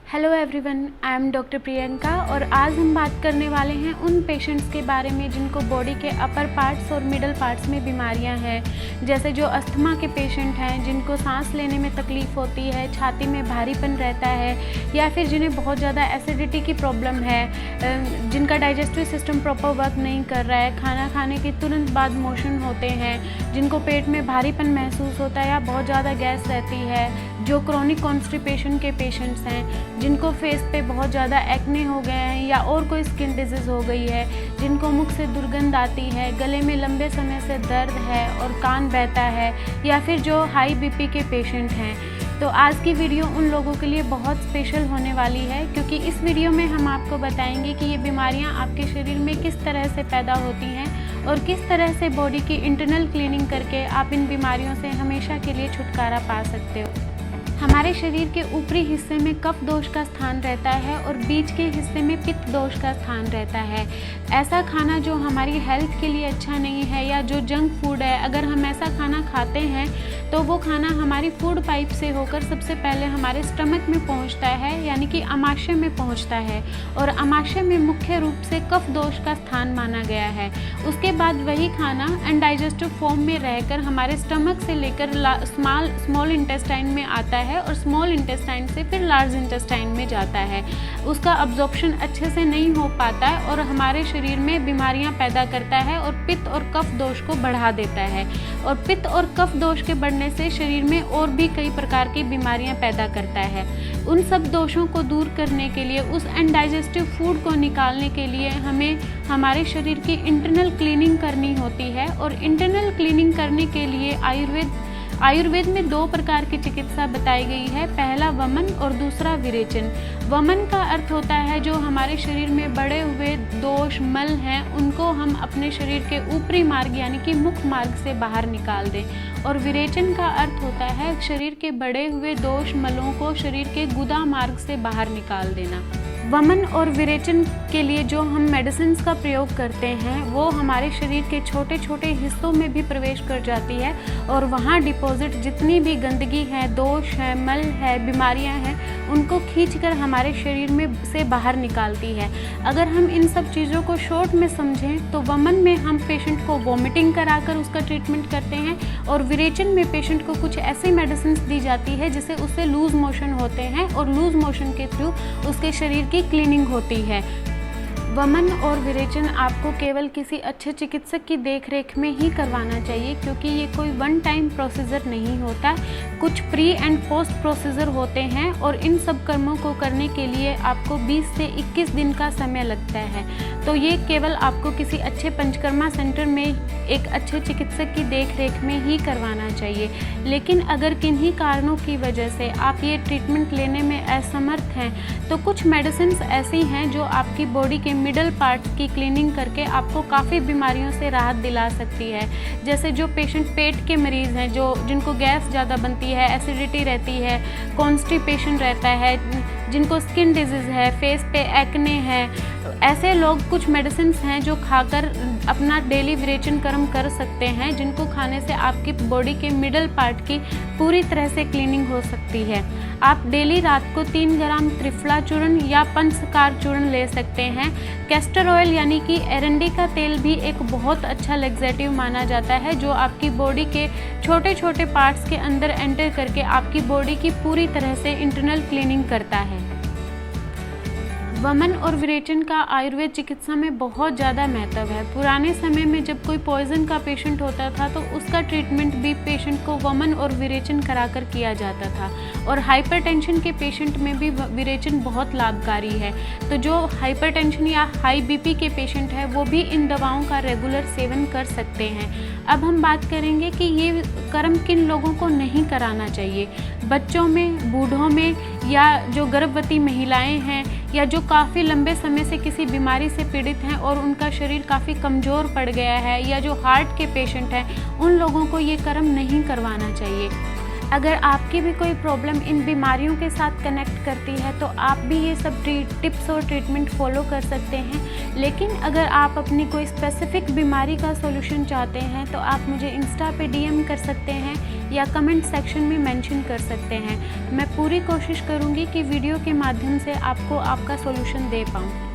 Hello everyone, I am doctor Priyanka और आज हम बात करने वाले हैं उन पेशेंट्स के बारे में जिनको बॉडी के अपर पार्ट्स और मिडल पार्ट्स में बीमारियां हैं। जैसे जो अस्थमा के पेशेंट हैं, जिनको सांस लेने में तकलीफ़ होती है, छाती में भारीपन रहता है, या फिर जिन्हें बहुत ज़्यादा एसिडिटी की प्रॉब्लम है, जिनका डाइजेस्टिव सिस्टम प्रॉपर वर्क नहीं कर रहा है, खाना खाने के तुरंत बाद मोशन होते हैं, जिनको पेट में भारीपन महसूस होता है या बहुत ज़्यादा गैस रहती है, जो क्रोनिक कॉन्स्टिपेशन के पेशेंट्स हैं, जिनको फेस पे बहुत ज़्यादा एक्ने हो गए हैं या और कोई स्किन डिजीज़ हो गई है, जिनको मुख से दुर्गंध आती है, गले में लंबे समय से दर्द है और कान बहता है, या फिर जो हाई बीपी के पेशेंट हैं। तो आज की वीडियो उन लोगों के लिए बहुत स्पेशल होने वाली है, क्योंकि इस वीडियो में हम आपको बताएंगे कि ये बीमारियां आपके शरीर में किस तरह से पैदा होती हैं और किस तरह से बॉडी की इंटरनल क्लीनिंग करके आप इन बीमारियों से हमेशा के लिए छुटकारा पा सकते हो। हमारे शरीर के ऊपरी हिस्से में कफ दोष का स्थान रहता है और बीच के हिस्से में पित्त दोष का स्थान रहता है। ऐसा खाना जो हमारी हेल्थ के लिए अच्छा नहीं है या जो जंक फूड है, अगर हम ऐसा खाना खाते हैं तो वो खाना हमारी फूड पाइप से होकर सबसे पहले हमारे स्टमक में पहुंचता है, यानी कि आमाशय में पहुंचता है, और आमाशय में मुख्य रूप से कफ दोष का स्थान माना गया है। उसके बाद वही खाना अनडाइजेस्टिव फॉर्म में रहकर हमारे स्टमक से लेकर स्मॉल इंटेस्टाइन में आता है और स्मॉल इंटेस्टाइन से फिर लार्ज इंटेस्टाइन में जाता है। उसका अब्जॉर्प्शन अच्छे से नहीं हो पाता है और हमारे शरीर में बीमारियां पैदा करता है और पित्त और कफ दोष को बढ़ा देता है। और पित्त और कफ दोष के बढ़ने से शरीर में और भी कई प्रकार की बीमारियां पैदा करता है। उन सब दोषों को दूर करने के लिए, उस अनडाइजेस्टिव फूड को निकालने के लिए हमें हमारे शरीर की इंटरनल क्लीनिंग करनी होती है। और इंटरनल क्लीनिंग करने के लिए आयुर्वेद में दो प्रकार की चिकित्सा बताई गई है। पहला वमन और दूसरा विरेचन। वमन का अर्थ होता है जो हमारे शरीर में बढ़े हुए दोष मल हैं, उनको हम अपने शरीर के ऊपरी मार्ग यानी कि मुख मार्ग से बाहर निकाल दें। और विरेचन का अर्थ होता है शरीर के बढ़े हुए दोष मलों को शरीर के गुदा मार्ग से बाहर निकाल देना। वमन और विरेचन के लिए जो हम मेडिसिन्स का प्रयोग करते हैं वो हमारे शरीर के छोटे छोटे हिस्सों में भी प्रवेश कर जाती है और वहाँ डिपॉजिट जितनी भी गंदगी है, दोष है, मल है, बीमारियाँ हैं, उनको खींचकर हमारे शरीर में से बाहर निकालती है। अगर हम इन सब चीज़ों को शॉर्ट में समझें तो वमन में हम पेशेंट को वॉमिटिंग कराकर उसका ट्रीटमेंट करते हैं और विरेचन में पेशेंट को कुछ ऐसी मेडिसिन्स दी जाती है जिससे उससे लूज मोशन होते हैं और लूज मोशन के थ्रू उसके शरीर की क्लीनिंग होती है। वमन और विरेचन आपको केवल किसी अच्छे चिकित्सक की देखरेख में ही करवाना चाहिए, क्योंकि ये कोई वन टाइम प्रोसीजर नहीं होता। कुछ प्री एंड पोस्ट प्रोसीजर होते हैं और इन सब कर्मों को करने के लिए आपको 20 से 21 दिन का समय लगता है। तो ये केवल आपको किसी अच्छे पंचकर्मा सेंटर में एक अच्छे चिकित्सक की देखरेख में ही करवाना चाहिए। लेकिन अगर किन्हीं कारणों की वजह से आप ये ट्रीटमेंट लेने में असमर्थ हैं तो कुछ मेडिसिन ऐसी हैं जो आपकी बॉडी के मिडल पार्ट्स की क्लीनिंग करके आपको काफ़ी बीमारियों से राहत दिला सकती है। जैसे जो पेशेंट पेट के मरीज़ हैं, जिनको गैस ज़्यादा बनती है, एसिडिटी रहती है, कॉन्स्टिपेशन रहता है, जिनको स्किन डिजीज़ है, फेस पे एक्ने है, ऐसे लोग कुछ मेडिसिन हैं जो खाकर अपना डेली विरेचन कर्म कर सकते हैं, जिनको खाने से आपकी बॉडी के मिडल पार्ट की पूरी तरह से क्लीनिंग हो सकती है। आप डेली रात को 3 ग्राम त्रिफला चूर्ण या पंचकार चूर्ण ले सकते हैं। कैस्टर ऑयल यानी कि एरंडी का तेल भी एक बहुत अच्छा लेग्जेटिव माना जाता है, जो आपकी बॉडी के छोटे छोटे पार्ट्स के अंदर एंटर करके आपकी बॉडी की पूरी तरह से इंटरनल क्लीनिंग करता है। वमन और विरेचन का आयुर्वेद चिकित्सा में बहुत ज़्यादा महत्व है। पुराने समय में जब कोई पॉइजन का पेशेंट होता था तो उसका ट्रीटमेंट भी पेशेंट को वमन और विरेचन कराकर किया जाता था। और हाइपरटेंशन के पेशेंट में भी विरेचन बहुत लाभकारी है। तो जो हाइपरटेंशन या हाई बीपी के पेशेंट है वो भी इन दवाओं का रेगुलर सेवन कर सकते हैं। अब हम बात करेंगे कि ये कर्म किन लोगों को नहीं कराना चाहिए। बच्चों में, बूढ़ों में, या जो गर्भवती महिलाएं हैं, या जो काफ़ी लंबे समय से किसी बीमारी से पीड़ित हैं और उनका शरीर काफ़ी कमज़ोर पड़ गया है, या जो हार्ट के पेशेंट हैं, उन लोगों को ये कर्म नहीं करवाना चाहिए। अगर आपकी भी कोई प्रॉब्लम इन बीमारियों के साथ कनेक्ट करती है तो आप भी ये सब टिप्स और ट्रीटमेंट फॉलो कर सकते हैं। लेकिन अगर आप अपनी कोई स्पेसिफिक बीमारी का सॉल्यूशन चाहते हैं तो आप मुझे इंस्टा पे DM कर सकते हैं या कमेंट सेक्शन में मेंशन कर सकते हैं। मैं पूरी कोशिश करूँगी कि वीडियो के माध्यम से आपको आपका सॉल्यूशन दे पाऊँ।